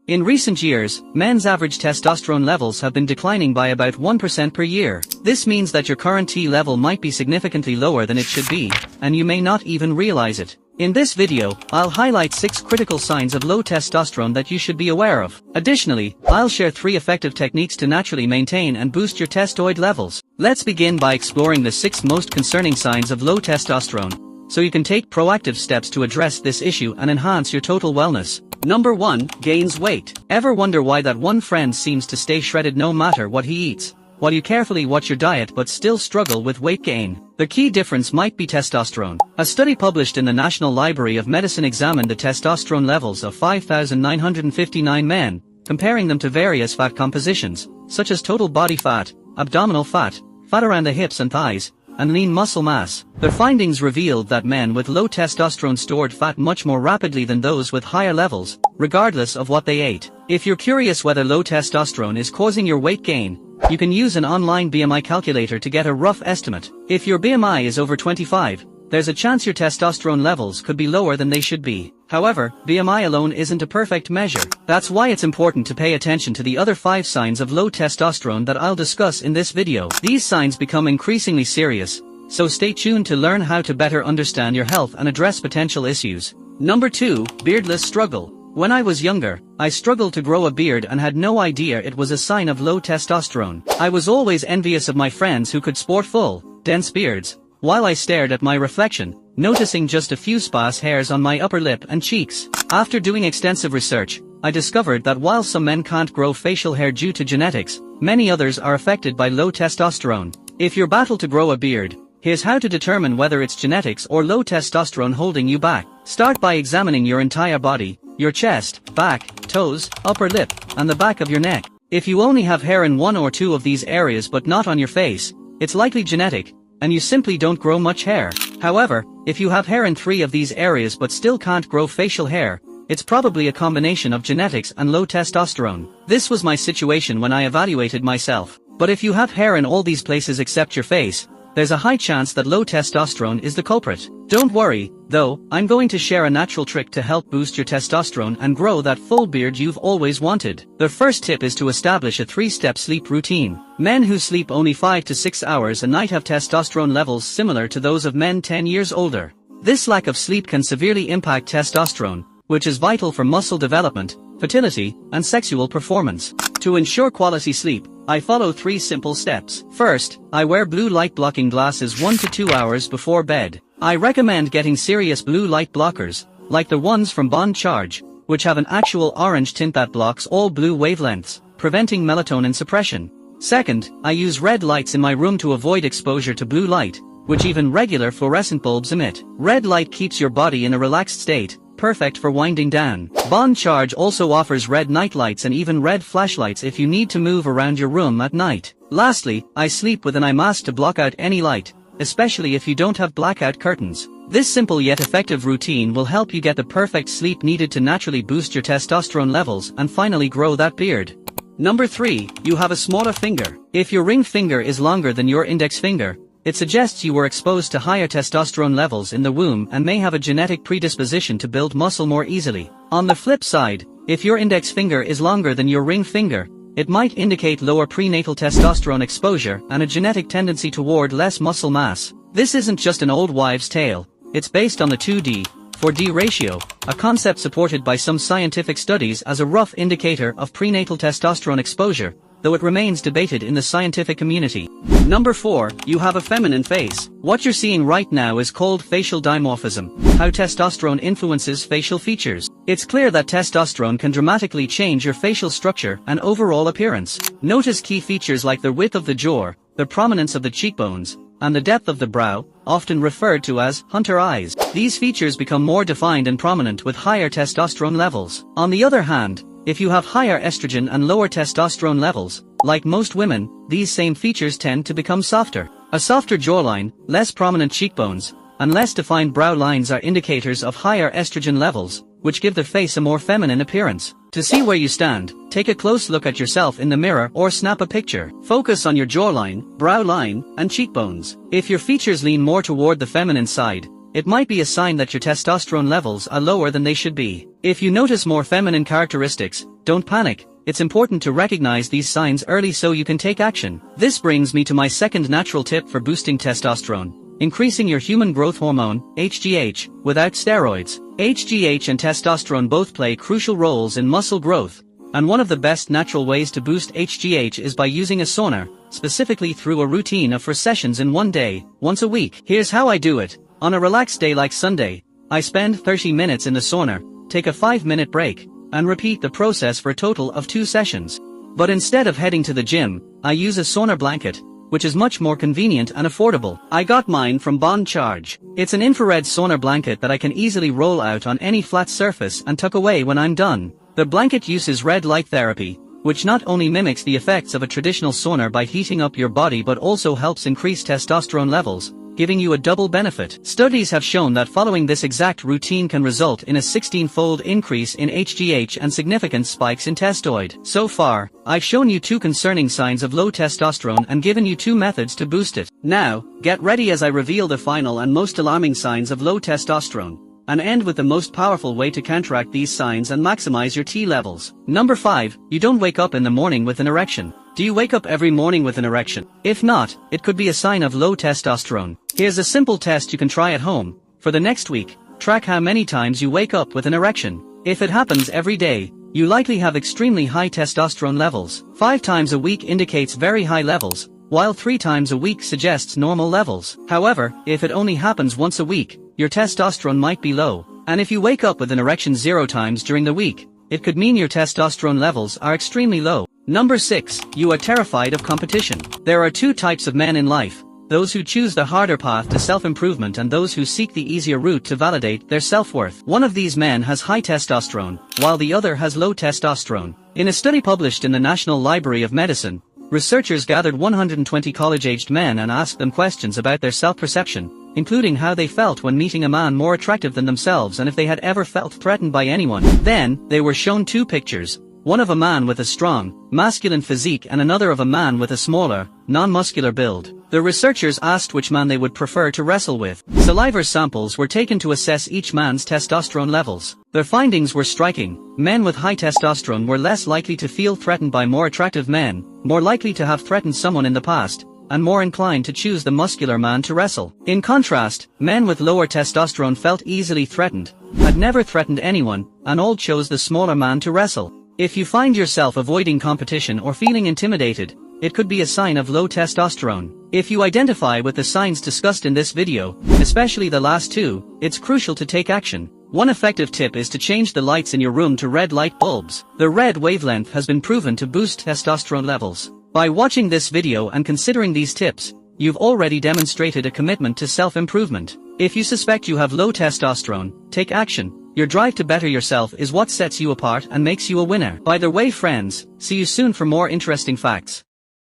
In recent years, men's average testosterone levels have been declining by about 1% per year. This means that your current T level might be significantly lower than it should be, and you may not even realize it. In this video, I'll highlight 6 critical signs of low testosterone that you should be aware of. Additionally, I'll share 3 effective techniques to naturally maintain and boost your testosterone levels. Let's begin by exploring the 6 most concerning signs of low testosterone, so you can take proactive steps to address this issue and enhance your total wellness. Number 1. Gains weight. Ever wonder why that one friend seems to stay shredded no matter what he eats, while you carefully watch your diet but still struggle with weight gain? The key difference might be testosterone. A study published in the National Library of Medicine examined the testosterone levels of 5,959 men, comparing them to various fat compositions, such as total body fat, abdominal fat, fat around the hips and thighs, and lean muscle mass. The findings revealed that men with low testosterone stored fat much more rapidly than those with higher levels, regardless of what they ate. If you're curious whether low testosterone is causing your weight gain, you can use an online BMI calculator to get a rough estimate. If your BMI is over 25, there's a chance your testosterone levels could be lower than they should be. However, BMI alone isn't a perfect measure. That's why it's important to pay attention to the other 5 signs of low testosterone that I'll discuss in this video. These signs become increasingly serious, so stay tuned to learn how to better understand your health and address potential issues. Number 2. Beardless struggle. When I was younger, I struggled to grow a beard and had no idea it was a sign of low testosterone. I was always envious of my friends who could sport full, dense beards, while I stared at my reflection, noticing just a few sparse hairs on my upper lip and cheeks. After doing extensive research, I discovered that while some men can't grow facial hair due to genetics, many others are affected by low testosterone. If you battle to grow a beard, here's how to determine whether it's genetics or low testosterone holding you back. Start by examining your entire body, your chest, back, toes, upper lip, and the back of your neck. If you only have hair in 1 or 2 of these areas but not on your face, it's likely genetic, and you simply don't grow much hair. However, if you have hair in 3 of these areas but still can't grow facial hair, it's probably a combination of genetics and low testosterone. This was my situation when I evaluated myself. But if you have hair in all these places except your face, there's a high chance that low testosterone is the culprit. Don't worry, though, I'm going to share a natural trick to help boost your testosterone and grow that full beard you've always wanted. The first tip is to establish a 3-step sleep routine. Men who sleep only 5 to 6 hours a night have testosterone levels similar to those of men 10 years older. This lack of sleep can severely impact testosterone, which is vital for muscle development, fertility, and sexual performance. To ensure quality sleep, I follow 3 simple steps. First, I wear blue light blocking glasses 1 to 2 hours before bed. I recommend getting serious blue light blockers, like the ones from Bond Charge, which have an actual orange tint that blocks all blue wavelengths, preventing melatonin suppression. Second, I use red lights in my room to avoid exposure to blue light, which even regular fluorescent bulbs emit. Red light keeps your body in a relaxed state, perfect for winding down. Bond Charge also offers red night lights and even red flashlights if you need to move around your room at night. Lastly, I sleep with an eye mask to block out any light, especially if you don't have blackout curtains. This simple yet effective routine will help you get the perfect sleep needed to naturally boost your testosterone levels and finally grow that beard. Number 3. You have a smaller finger. If your ring finger is longer than your index finger, it suggests you were exposed to higher testosterone levels in the womb and may have a genetic predisposition to build muscle more easily. On the flip side, if your index finger is longer than your ring finger, it might indicate lower prenatal testosterone exposure and a genetic tendency toward less muscle mass. This isn't just an old wives' tale, it's based on the 2D/4D ratio, a concept supported by some scientific studies as a rough indicator of prenatal testosterone exposure, though it remains debated in the scientific community. Number 4. You have a feminine face. What you're seeing right now is called facial dimorphism, how testosterone influences facial features. It's clear that testosterone can dramatically change your facial structure and overall appearance. Notice key features like the width of the jaw, the prominence of the cheekbones, and the depth of the brow, often referred to as hunter eyes. These features become more defined and prominent with higher testosterone levels. On the other hand, if you have higher estrogen and lower testosterone levels, like most women, these same features tend to become softer. A softer jawline, less prominent cheekbones, and less defined brow lines are indicators of higher estrogen levels, which give the face a more feminine appearance. To see where you stand, take a close look at yourself in the mirror or snap a picture. Focus on your jawline, brow line, and cheekbones. If your features lean more toward the feminine side, it might be a sign that your testosterone levels are lower than they should be. If you notice more feminine characteristics, don't panic. It's important to recognize these signs early so you can take action. This brings me to my second natural tip for boosting testosterone: increasing your human growth hormone, HGH, without steroids. HGH and testosterone both play crucial roles in muscle growth, and one of the best natural ways to boost HGH is by using a sauna, specifically through a routine of 4 sessions in one day, once a week. Here's how I do it. On a relaxed day like Sunday, I spend 30 minutes in the sauna, take a 5-minute break, and repeat the process for a total of 2 sessions. But instead of heading to the gym, I use a sauna blanket, which is much more convenient and affordable. I got mine from Bond Charge. It's an infrared sauna blanket that I can easily roll out on any flat surface and tuck away when I'm done. The blanket uses red light therapy, which not only mimics the effects of a traditional sauna by heating up your body but also helps increase testosterone levels, giving you a double benefit. Studies have shown that following this exact routine can result in a 16-fold increase in HGH and significant spikes in testosterone. So far, I've shown you 2 concerning signs of low testosterone and given you 2 methods to boost it. Now, get ready as I reveal the final and most alarming signs of low testosterone, and end with the most powerful way to counteract these signs and maximize your T levels. Number 5, you don't wake up in the morning with an erection. Do you wake up every morning with an erection? If not, it could be a sign of low testosterone. Here's a simple test you can try at home. For the next week, track how many times you wake up with an erection. If it happens every day, you likely have extremely high testosterone levels. 5 times a week indicates very high levels, while 3 times a week suggests normal levels. However, if it only happens once a week, your testosterone might be low. And if you wake up with an erection 0 times during the week, it could mean your testosterone levels are extremely low. Number 6, you are terrified of competition. There are 2 types of men in life: those who choose the harder path to self-improvement and those who seek the easier route to validate their self-worth. One of these men has high testosterone, while the other has low testosterone. In a study published in the National Library of Medicine, researchers gathered 120 college-aged men and asked them questions about their self-perception, including how they felt when meeting a man more attractive than themselves and if they had ever felt threatened by anyone. Then, they were shown 2 pictures, one of a man with a strong, masculine physique and another of a man with a smaller, non-muscular build. The researchers asked which man they would prefer to wrestle with. Saliva samples were taken to assess each man's testosterone levels. Their findings were striking. Men with high testosterone were less likely to feel threatened by more attractive men, more likely to have threatened someone in the past, and more inclined to choose the muscular man to wrestle. In contrast, men with lower testosterone felt easily threatened, had never threatened anyone, and all chose the smaller man to wrestle. If you find yourself avoiding competition or feeling intimidated, it could be a sign of low testosterone. If you identify with the signs discussed in this video, especially the last 2, it's crucial to take action. One effective tip is to change the lights in your room to red light bulbs. The red wavelength has been proven to boost testosterone levels. By watching this video and considering these tips, you've already demonstrated a commitment to self-improvement. If you suspect you have low testosterone, take action. Your drive to better yourself is what sets you apart and makes you a winner. By the way, friends, see you soon for more interesting facts.